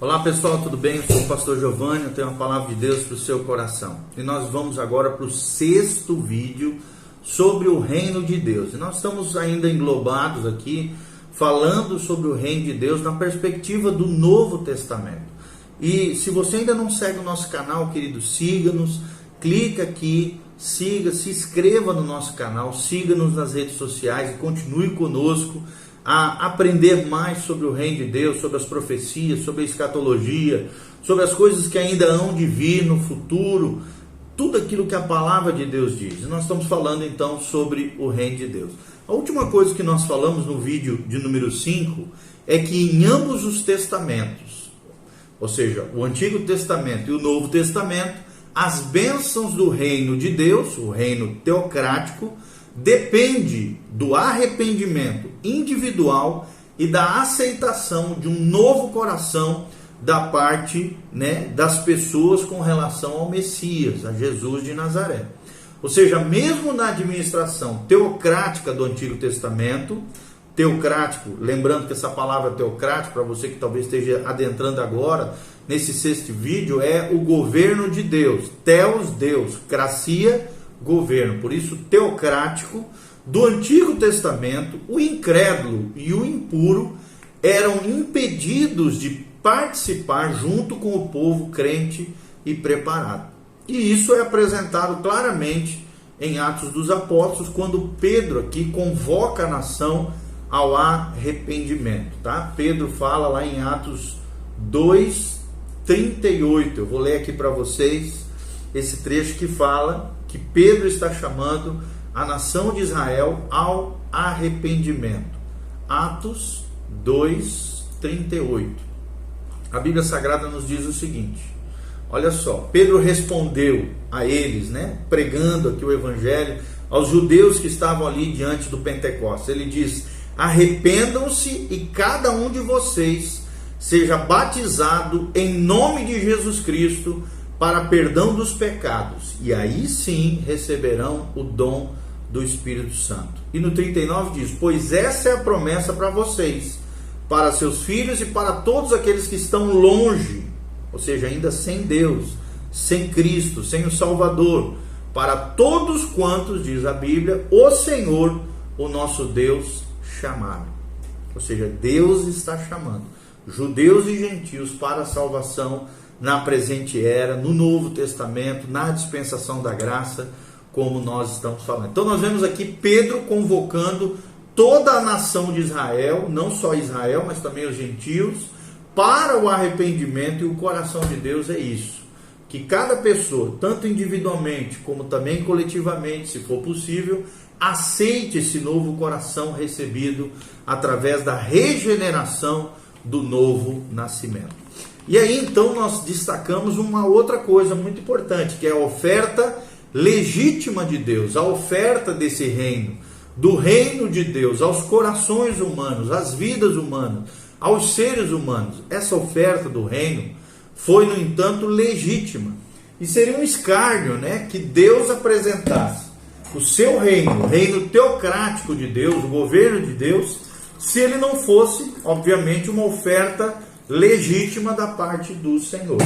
Olá pessoal, tudo bem? Eu sou o pastor Giovanni, eu tenho uma palavra de Deus para o seu coração. E nós vamos agora para o 6º vídeo sobre o reino de Deus. E nós estamos ainda englobados aqui, falando sobre o reino de Deus na perspectiva do Novo Testamento. E se você ainda não segue o nosso canal, querido, siga-nos, clica aqui, siga, se inscreva no nosso canal, siga-nos nas redes sociais e continue conosco a aprender mais sobre o reino de Deus, sobre as profecias, sobre a escatologia, sobre as coisas que ainda hão de vir no futuro, tudo aquilo que a palavra de Deus diz. E nós estamos falando então sobre o reino de Deus. A última coisa que nós falamos no vídeo de número 5 é que em ambos os testamentos, ou seja, o Antigo Testamento e o Novo Testamento, as bênçãos do reino de Deus, o reino teocrático, depende do arrependimento individual e da aceitação de um novo coração da parte, das pessoas com relação ao Messias, a Jesus de Nazaré. Ou seja, mesmo na administração teocrática do Antigo Testamento, teocrático, lembrando que essa palavra teocrático, para você que talvez esteja adentrando agora, nesse 6º vídeo, é o governo de Deus, Theos, Deus, cracia, governo, por isso teocrático. Do Antigo Testamento, o incrédulo e o impuro eram impedidos de participar junto com o povo crente e preparado. E isso é apresentado claramente em Atos dos Apóstolos, quando Pedro aqui convoca a nação ao arrependimento, tá? Pedro fala lá em Atos 2:38. Eu vou ler aqui para vocês esse trecho que fala que Pedro está chamando a nação de Israel ao arrependimento. Atos 2:38. A Bíblia Sagrada nos diz o seguinte: olha só, Pedro respondeu a eles, pregando aqui o evangelho aos judeus que estavam ali diante do Pentecostes. Ele diz: arrependam-se e cada um de vocês seja batizado em nome de Jesus Cristo para perdão dos pecados, e aí sim receberão o dom do Espírito Santo. E no 39 diz: pois essa é a promessa para vocês, para seus filhos e para todos aqueles que estão longe, ou seja, ainda sem Deus, sem Cristo, sem o Salvador, para todos quantos, diz a Bíblia, o Senhor, o nosso Deus, chamaram. Ou seja, Deus está chamando judeus e gentios para a salvação na presente era, no Novo Testamento, na dispensação da graça, como nós estamos falando. Então nós vemos aqui Pedro convocando toda a nação de Israel, não só Israel, mas também os gentios, para o arrependimento. E o coração de Deus é isso, que cada pessoa, tanto individualmente como também coletivamente, se for possível, aceite esse novo coração recebido através da regeneração do novo nascimento. E aí então nós destacamos uma outra coisa muito importante, que é a oferta legítima de Deus, a oferta desse reino, do reino de Deus aos corações humanos, às vidas humanas, aos seres humanos. Essa oferta do reino foi, no entanto, legítima. E seria um escárnio, que Deus apresentasse o seu reino, o reino teocrático de Deus, o governo de Deus, se ele não fosse, obviamente, uma oferta legítima da parte do Senhor.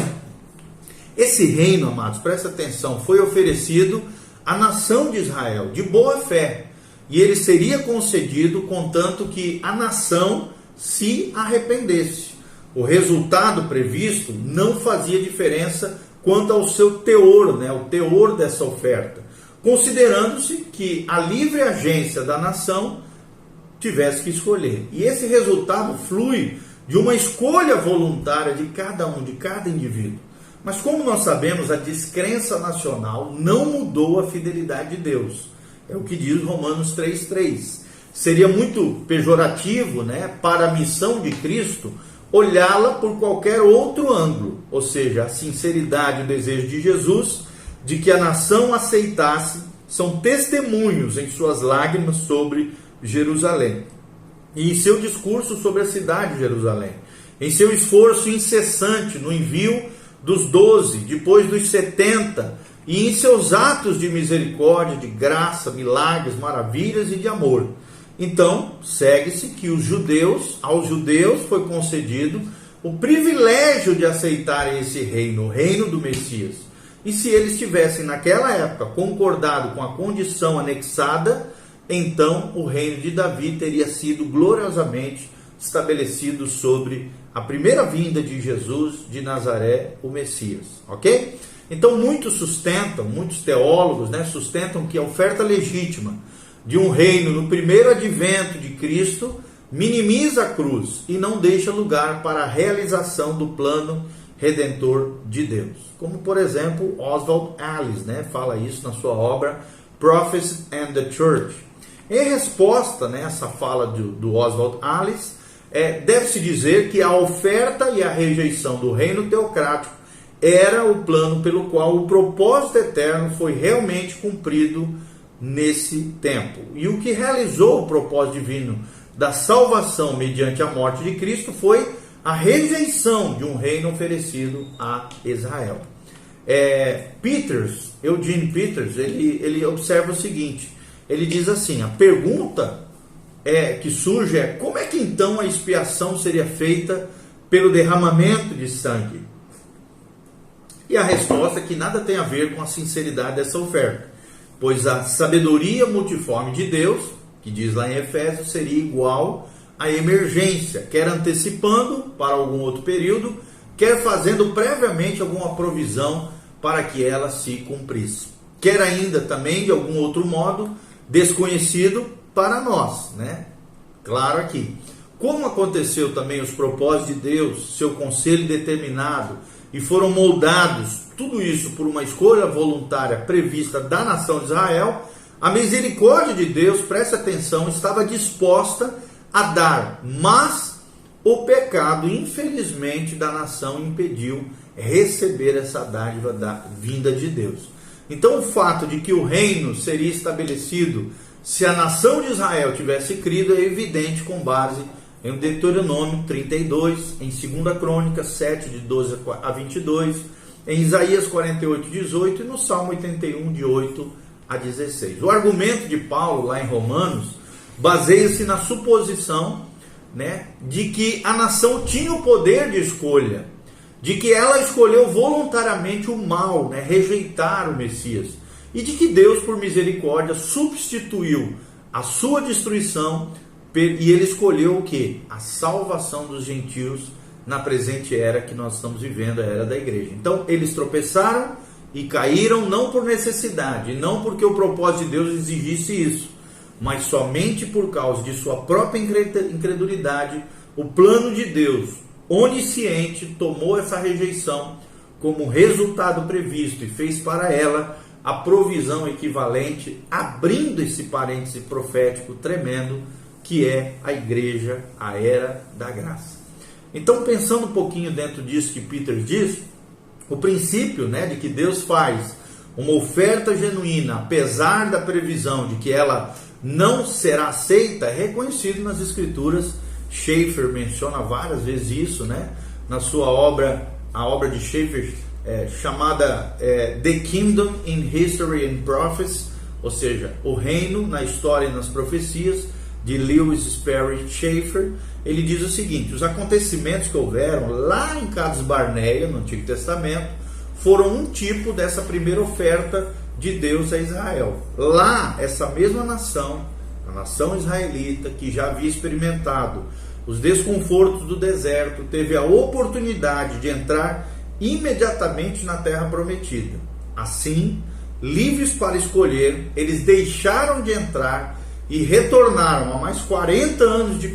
Esse reino, amados, presta atenção, foi oferecido à nação de Israel de boa fé, e ele seria concedido contanto que a nação se arrependesse. O resultado previsto não fazia diferença quanto ao seu teor, o teor dessa oferta, considerando-se que a livre agência da nação tivesse que escolher. E esse resultado flui de uma escolha voluntária de cada um, de cada indivíduo. Mas como nós sabemos, a descrença nacional não mudou a fidelidade de Deus. É o que diz Romanos 3:3. Seria muito pejorativo, para a missão de Cristo, olhá-la por qualquer outro ângulo. Ou seja, a sinceridade e o desejo de Jesus de que a nação aceitasse são testemunhos em suas lágrimas sobre Jerusalém, e em seu discurso sobre a cidade de Jerusalém, em seu esforço incessante no envio dos 12, depois dos 70, e em seus atos de misericórdia, de graça, milagres, maravilhas e de amor. Então, segue-se que aos judeus foi concedido o privilégio de aceitarem esse reino, o reino do Messias. E se eles tivessem naquela época concordado com a condição anexada, então o reino de Davi teria sido gloriosamente estabelecido sobre a primeira vinda de Jesus de Nazaré, o Messias, ok? Então muitos teólogos, né, sustentam que a oferta legítima de um reino no primeiro advento de Cristo minimiza a cruz e não deixa lugar para a realização do plano redentor de Deus. Como, por exemplo, Oswald Allis, né, fala isso na sua obra Prophecy and the Church. Em resposta, né, a essa fala do Oswald Allis, deve-se dizer que a oferta e a rejeição do reino teocrático era o plano pelo qual o propósito eterno foi realmente cumprido nesse tempo. E o que realizou o propósito divino da salvação mediante a morte de Cristo foi a rejeição de um reino oferecido a Israel. Eugene Peters, ele observa o seguinte, ele diz assim, a pergunta que surge é: como é que então a expiação seria feita pelo derramamento de sangue? E a resposta é que nada tem a ver com a sinceridade dessa oferta, pois a sabedoria multiforme de Deus, que diz lá em Efésios, seria igual à emergência, quer antecipando para algum outro período, quer fazendo previamente alguma provisão para que ela se cumprisse, quer ainda também de algum outro modo desconhecido para nós, né? Claro aqui. Como aconteceu também os propósitos de Deus, seu conselho determinado, e foram moldados, tudo isso por uma escolha voluntária prevista da nação de Israel, a misericórdia de Deus, preste atenção, estava disposta a dar, mas o pecado, infelizmente, da nação impediu receber essa dádiva da vinda de Deus. Então o fato de que o reino seria estabelecido se a nação de Israel tivesse crido é evidente com base em Deuteronômio 32, em 2 Crônicas 7, de 12 a 22, em Isaías 48, 18 e no Salmo 81, de 8 a 16. O argumento de Paulo lá em Romanos baseia-se na suposição, né, de que a nação tinha o poder de escolha, de que ela escolheu voluntariamente o mal, né, rejeitar o Messias, e de que Deus, por misericórdia, substituiu a sua destruição e ele escolheu o quê? A salvação dos gentios na presente era que nós estamos vivendo, a era da igreja. Então, eles tropeçaram e caíram não por necessidade, não porque o propósito de Deus exigisse isso, mas somente por causa de sua própria incredulidade. O plano de Deus, onisciente, tomou essa rejeição como resultado previsto e fez para ela a provisão equivalente, abrindo esse parêntese profético tremendo, que é a igreja, a era da graça. Então, pensando um pouquinho dentro disso que Peter diz, o princípio, né, de que Deus faz uma oferta genuína, apesar da previsão de que ela não será aceita, é reconhecido nas Escrituras. Schaeffer menciona várias vezes isso, né, na sua obra, a obra de Schaeffer, chamada The Kingdom in History and Prophecy, ou seja, o reino na história e nas profecias, de Lewis Sperry Chafer. Ele diz o seguinte: os acontecimentos que houveram lá em Cades Barneia, no Antigo Testamento, foram um tipo dessa primeira oferta de Deus a Israel. Lá, essa mesma nação, a nação israelita, que já havia experimentado os desconfortos do deserto, teve a oportunidade de entrar imediatamente na terra prometida. Assim, livres para escolher, eles deixaram de entrar e retornaram a mais 40 anos de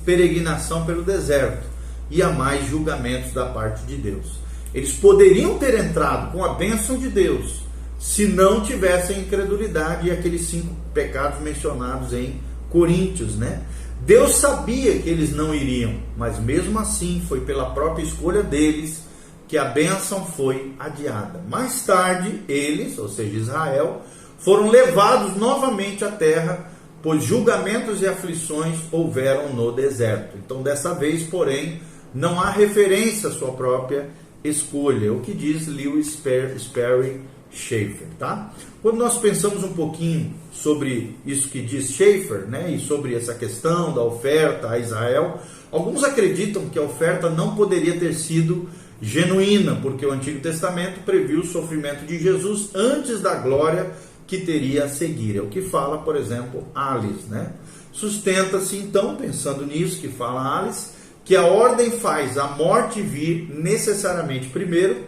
peregrinação pelo deserto e a mais julgamentos da parte de Deus. Eles poderiam ter entrado com a bênção de Deus se não tivessem incredulidade e aqueles 5 pecados mencionados em Coríntios, né? Deus sabia que eles não iriam, mas mesmo assim foi pela própria escolha deles que a bênção foi adiada. Mais tarde, eles, ou seja, Israel, foram levados novamente à terra, pois julgamentos e aflições houveram no deserto. Então, dessa vez, porém, não há referência à sua própria escolha, o que diz Lewis Sperry Chafer, tá? Quando nós pensamos um pouquinho sobre isso que diz Chafer, né, e sobre essa questão da oferta a Israel, Alguns acreditam que a oferta não poderia ter sido genuína, porque o Antigo Testamento previu o sofrimento de Jesus antes da glória que teria a seguir. É o que fala, por exemplo, Alice, né? Sustenta-se então, pensando nisso que fala Alice, que a ordem faz a morte vir necessariamente primeiro,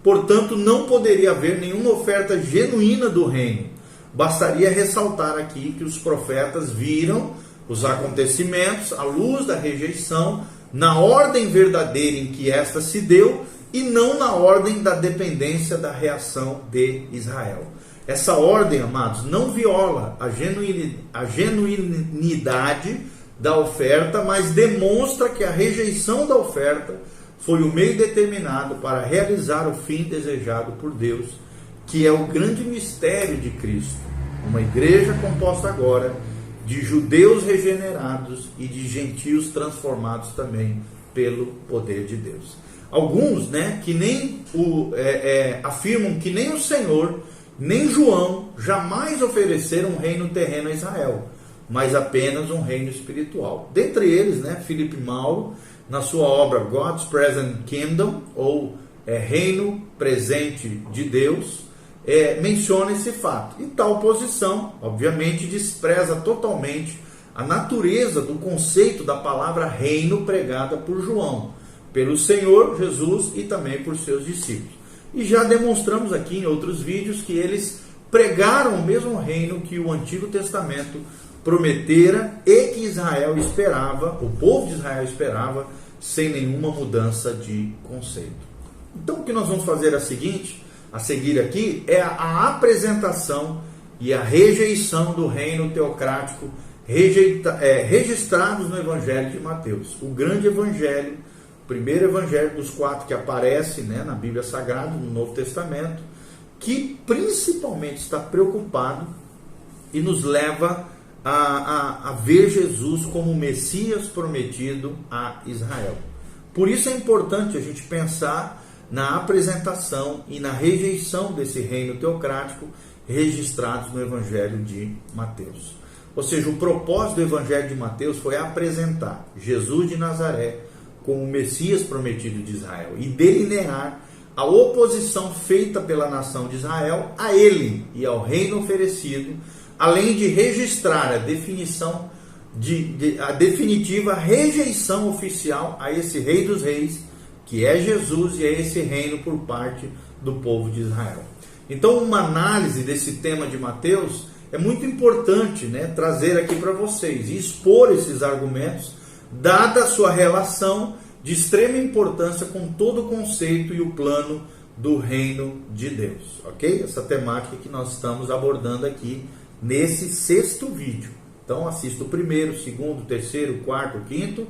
portanto não poderia haver nenhuma oferta genuína do reino. Bastaria ressaltar aqui que os profetas viram os acontecimentos à luz da rejeição, na ordem verdadeira em que esta se deu e não na ordem da dependência da reação de Israel. Essa ordem, amados, não viola a genuinidade da oferta, mas demonstra que a rejeição da oferta foi o meio determinado para realizar o fim desejado por Deus, que é o grande mistério de Cristo. Uma igreja composta agora de judeus regenerados e de gentios transformados também pelo poder de Deus. Alguns, né, que nem afirmam que nem o Senhor, nem João jamais ofereceram um reino terreno a Israel, mas apenas um reino espiritual. Dentre eles, né, Philip Mauro, na sua obra God's Present Kingdom, ou Reino Presente de Deus, menciona esse fato. E tal posição, obviamente, despreza totalmente a natureza do conceito da palavra reino pregada por João, pelo Senhor Jesus e também por seus discípulos. E já demonstramos aqui em outros vídeos que eles pregaram o mesmo reino que o Antigo Testamento prometera e que Israel esperava, o povo de Israel esperava, sem nenhuma mudança de conceito. Então o que nós vamos fazer é o seguinte: a seguir aqui é a apresentação e a rejeição do reino teocrático registrados no Evangelho de Mateus. O grande evangelho, o primeiro evangelho dos 4 que aparece, né, na Bíblia Sagrada, no Novo Testamento, que principalmente está preocupado e nos leva a ver Jesus como o Messias prometido a Israel. Por isso é importante a gente pensar na apresentação e na rejeição desse reino teocrático registrados no Evangelho de Mateus. Ou seja, o propósito do Evangelho de Mateus foi apresentar Jesus de Nazaré como o Messias prometido de Israel e delinear a oposição feita pela nação de Israel a ele e ao reino oferecido, além de registrar a definição a definitiva rejeição oficial a esse Rei dos Reis, que é Jesus, e a esse reino por parte do povo de Israel. Então, uma análise desse tema de Mateus é muito importante, né, trazer aqui para vocês e expor esses argumentos, dada a sua relação de extrema importância com todo o conceito e o plano do reino de Deus, ok? Essa temática que nós estamos abordando aqui nesse 6º vídeo. Então assista o 1º, 2º, 3º, 4º, 5º,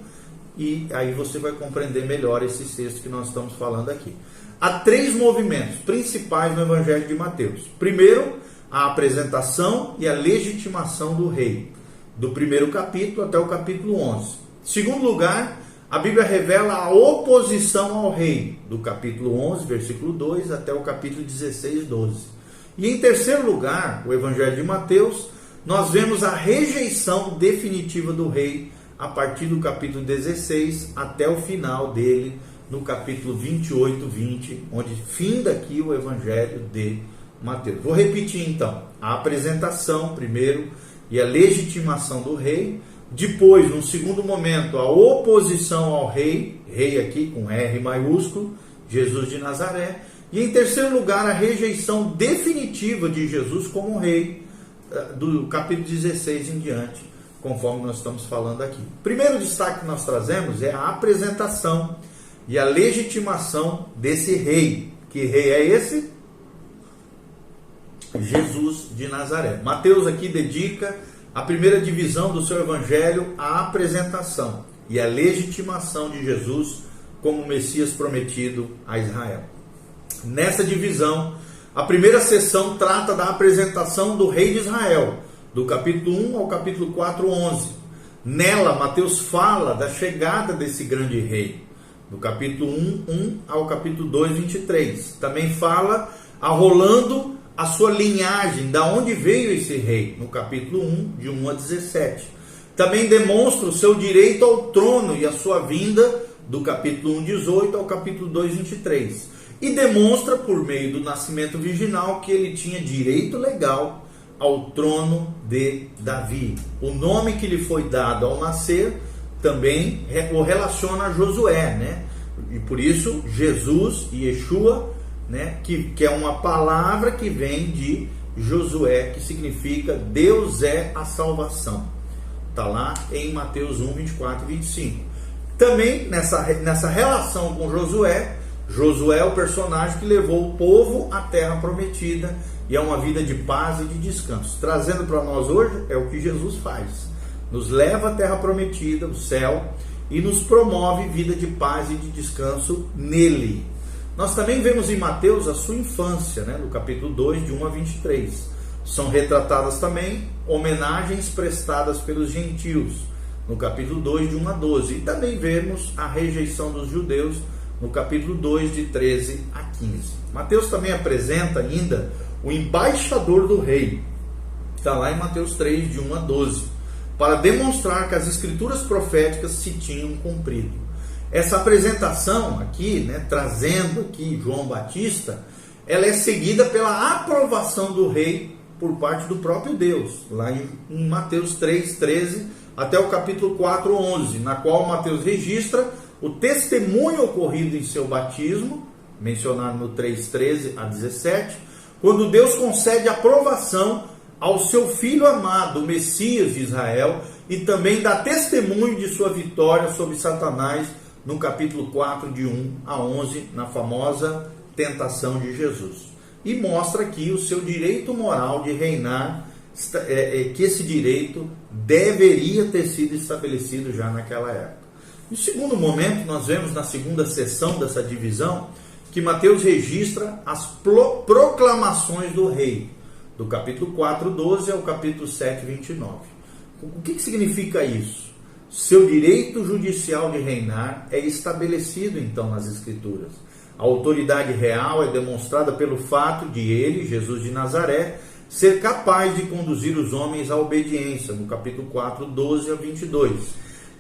e aí você vai compreender melhor esse 6º que nós estamos falando aqui. Há 3 movimentos principais no Evangelho de Mateus. Primeiro, a apresentação e a legitimação do rei, do 1º capítulo até o capítulo 11. Segundo lugar, a Bíblia revela a oposição ao rei, do capítulo 11, versículo 2, até o capítulo 16, 12. E em terceiro lugar, o Evangelho de Mateus, nós vemos a rejeição definitiva do rei a partir do capítulo 16 até o final dele, no capítulo 28, 20, onde finda aqui o Evangelho de Mateus. Vou repetir então: a apresentação primeiro e a legitimação do rei. Depois, num segundo momento, a oposição ao rei, rei aqui com R maiúsculo, Jesus de Nazaré. E em terceiro lugar, a rejeição definitiva de Jesus como rei, do capítulo 16 em diante, conforme nós estamos falando aqui. Primeiro destaque que nós trazemos é a apresentação e a legitimação desse rei. Que rei é esse? Jesus de Nazaré. Mateus aqui dedica a primeira divisão do seu evangelho à apresentação e à legitimação de Jesus como Messias prometido a Israel. Nessa divisão, a primeira seção trata da apresentação do rei de Israel, do capítulo 1 ao capítulo 4, 11. Nela, Mateus fala da chegada desse grande rei, do capítulo 1 ao capítulo 2, 23. Também fala arrolando a sua linhagem, da onde veio esse rei, no capítulo 1, de 1 a 17. Também demonstra o seu direito ao trono e a sua vinda, do capítulo 1:18 ao capítulo 2:23. E demonstra, por meio do nascimento virginal, que ele tinha direito legal ao trono de Davi. O nome que lhe foi dado ao nascer também o relaciona a Josué, né? E por isso Jesus, Yeshua, né? Que é uma palavra que vem de Josué, que significa Deus é a salvação. Está lá em Mateus 1:24 e 25. Também nessa relação com Josué, Josué é o personagem que levou o povo à terra prometida e a uma vida de paz e de descanso. Trazendo para nós hoje é o que Jesus faz. Nos leva à terra prometida, o céu, e nos promove vida de paz e de descanso nele. Nós também vemos em Mateus a sua infância, né, no capítulo 2, de 1 a 23. São retratadas também homenagens prestadas pelos gentios, no capítulo 2, de 1 a 12. E também vemos a rejeição dos judeus, no capítulo 2, de 13 a 15. Mateus também apresenta ainda o embaixador do rei. Está lá em Mateus 3, de 1 a 12. Para demonstrar que as escrituras proféticas se tinham cumprido. Essa apresentação aqui, né, trazendo aqui João Batista, ela é seguida pela aprovação do rei por parte do próprio Deus, lá em Mateus 3, 13 até o capítulo 4, 11, na qual Mateus registra o testemunho ocorrido em seu batismo, mencionado no 3, 13 a 17, quando Deus concede aprovação ao seu Filho amado, o Messias de Israel, e também dá testemunho de sua vitória sobre Satanás, no capítulo 4, de 1 a 11, na famosa tentação de Jesus. E mostra aqui o seu direito moral de reinar, que esse direito deveria ter sido estabelecido já naquela época. No segundo momento, nós vemos na segunda seção dessa divisão, que Mateus registra as proclamações do rei, do capítulo 4, 12 ao capítulo 7, 29. O que significa isso? Seu direito judicial de reinar é estabelecido então nas Escrituras. A autoridade real é demonstrada pelo fato de ele, Jesus de Nazaré, ser capaz de conduzir os homens à obediência, no capítulo 4, 12 a 22.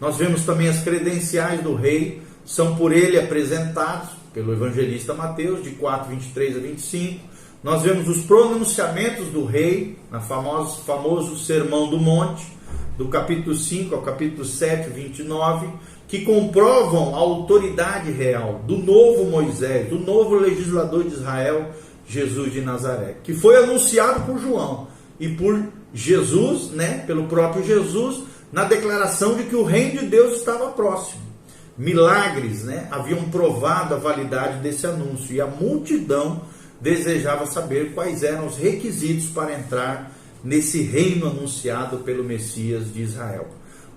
Nós vemos também as credenciais do rei, são por ele apresentados pelo evangelista Mateus, de 4, 23 a 25. Nós vemos os pronunciamentos do rei, na famoso Sermão do Monte, do capítulo 5 ao capítulo 7, 29, que comprovam a autoridade real do novo Moisés, do novo legislador de Israel, Jesus de Nazaré, que foi anunciado por João e por Jesus, né, pelo próprio Jesus, na declaração de que o reino de Deus estava próximo. Milagres, né, haviam provado a validade desse anúncio e a multidão desejava saber quais eram os requisitos para entrar nesse reino anunciado pelo Messias de Israel.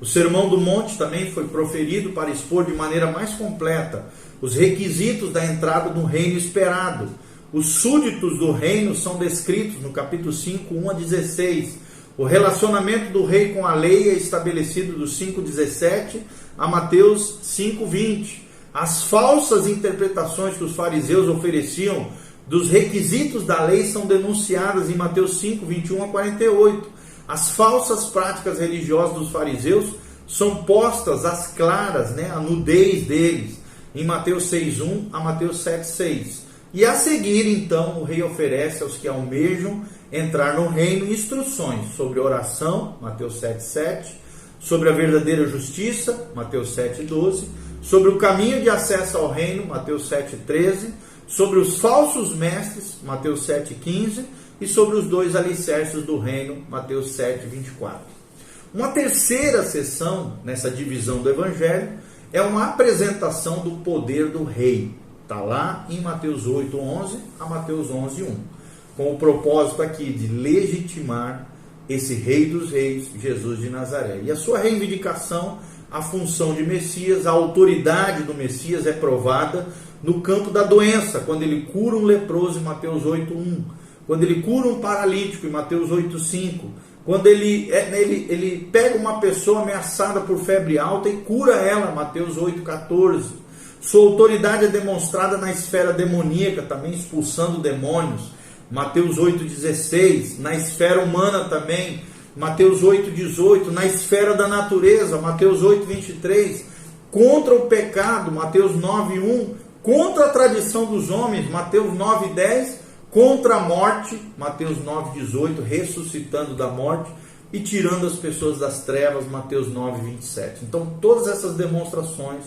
O Sermão do Monte também foi proferido para expor de maneira mais completa os requisitos da entrada no reino esperado. Os súditos do reino são descritos no capítulo 5, 1 a 16. O relacionamento do rei com a lei é estabelecido do 5:17 a Mateus 5:20. As falsas interpretações que os fariseus ofereciam dos requisitos da lei são denunciadas em Mateus 5, 21 a 48. As falsas práticas religiosas dos fariseus são postas às claras, né, a nudez deles, em Mateus 6:1 a Mateus 7:6. E a seguir, então, o rei oferece aos que almejam entrar no reino instruções sobre oração, Mateus 7:7, sobre a verdadeira justiça, Mateus 7:12, sobre o caminho de acesso ao reino, Mateus 7:13, sobre os falsos mestres, Mateus 7:15, e sobre os dois alicerces do reino, Mateus 7:24. Uma terceira seção nessa divisão do evangelho é uma apresentação do poder do rei. Está lá em Mateus 8:11 a Mateus 11:1, com o propósito aqui de legitimar esse rei dos reis, Jesus de Nazaré. E a sua reivindicação, a função de Messias, a autoridade do Messias é provada no campo da doença, quando ele cura um leproso em Mateus 8:1, quando ele cura um paralítico em Mateus 8:5, quando ele pega uma pessoa ameaçada por febre alta e cura ela, Mateus 8:14. Sua autoridade é demonstrada na esfera demoníaca, também expulsando demônios, Mateus 8:16. Na esfera humana também, Mateus 8,18, na esfera da natureza, Mateus 8,23, contra o pecado, Mateus 9,1, contra a tradição dos homens, Mateus 9,10, contra a morte, Mateus 9,18, ressuscitando da morte e tirando as pessoas das trevas, Mateus 9,27. Então, todas essas demonstrações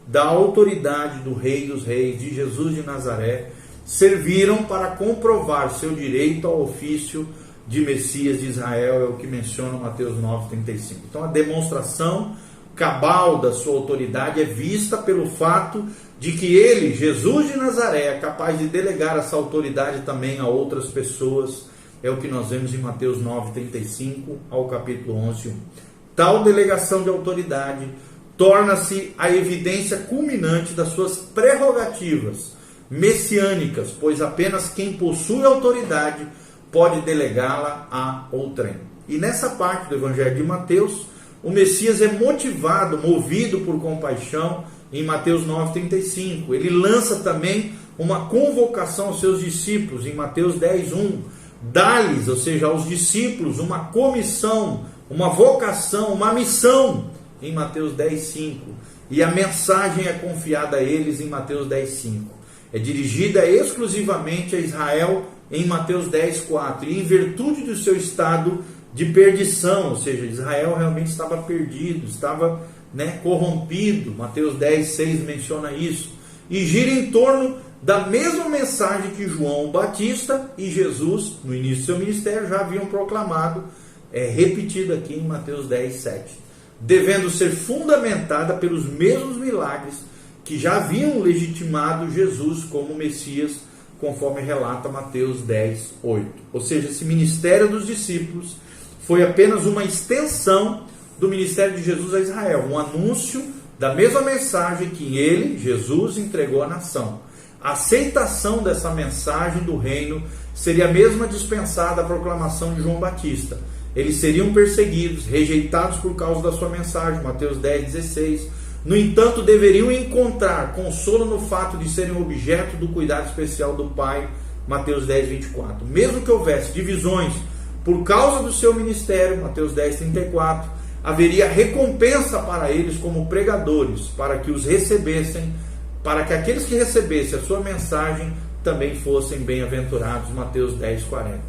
da autoridade do Rei dos Reis, de Jesus de Nazaré, serviram para comprovar seu direito ao ofício de Messias de Israel, é o que menciona Mateus 9,35. Então, a demonstração cabal da sua autoridade é vista pelo fato de que ele, Jesus de Nazaré, é capaz de delegar essa autoridade também a outras pessoas. É o que nós vemos em Mateus 9,35 ao capítulo 11:1. Tal delegação de autoridade torna-se a evidência culminante das suas prerrogativas messiânicas, pois apenas quem possui autoridade pode delegá-la a outrem. E nessa parte do Evangelho de Mateus, o Messias é motivado, movido por compaixão, em Mateus 9,35. Ele lança também uma convocação aos seus discípulos, em Mateus 10,1. Dá-lhes, ou seja, aos discípulos, uma comissão, uma vocação, uma missão, em Mateus 10,5. E a mensagem é confiada a eles em Mateus 10,5. É dirigida exclusivamente a Israel em Mateus 10,4. E em virtude do seu estado de perdição, ou seja, Israel realmente estava perdido, estava corrompido. Mateus 10,6 menciona isso. E gira em torno da mesma mensagem que João Batista e Jesus, no início do seu ministério, já haviam proclamado, repetido aqui em Mateus 10,7. Devendo ser fundamentada pelos mesmos milagres que já haviam legitimado Jesus como Messias, conforme relata Mateus 10,8. Ou seja, esse ministério dos discípulos foi apenas uma extensão do ministério de Jesus a Israel, um anúncio da mesma mensagem que ele, Jesus, entregou à nação. A aceitação dessa mensagem do reino seria a mesma dispensada à proclamação de João Batista. Eles seriam perseguidos, rejeitados por causa da sua mensagem, Mateus 10,16. No entanto, deveriam encontrar consolo no fato de serem objeto do cuidado especial do Pai, Mateus 10,24. Mesmo que houvesse divisões por causa do seu ministério, Mateus 10,34, haveria recompensa para eles como pregadores, para que os recebessem, para que aqueles que recebessem a sua mensagem também fossem bem-aventurados, Mateus 10,40.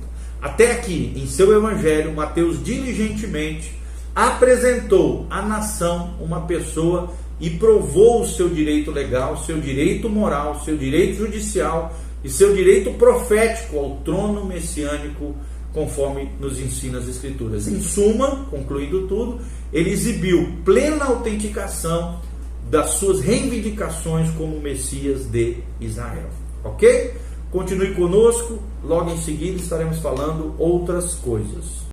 Até aqui, em seu evangelho, Mateus diligentemente apresentou à nação uma pessoa e provou o seu direito legal, seu direito moral, seu direito judicial e seu direito profético ao trono messiânico, conforme nos ensina as Escrituras. Em suma, concluindo tudo, ele exibiu plena autenticação das suas reivindicações como Messias de Israel. Ok? Continue conosco, logo em seguida estaremos falando outras coisas.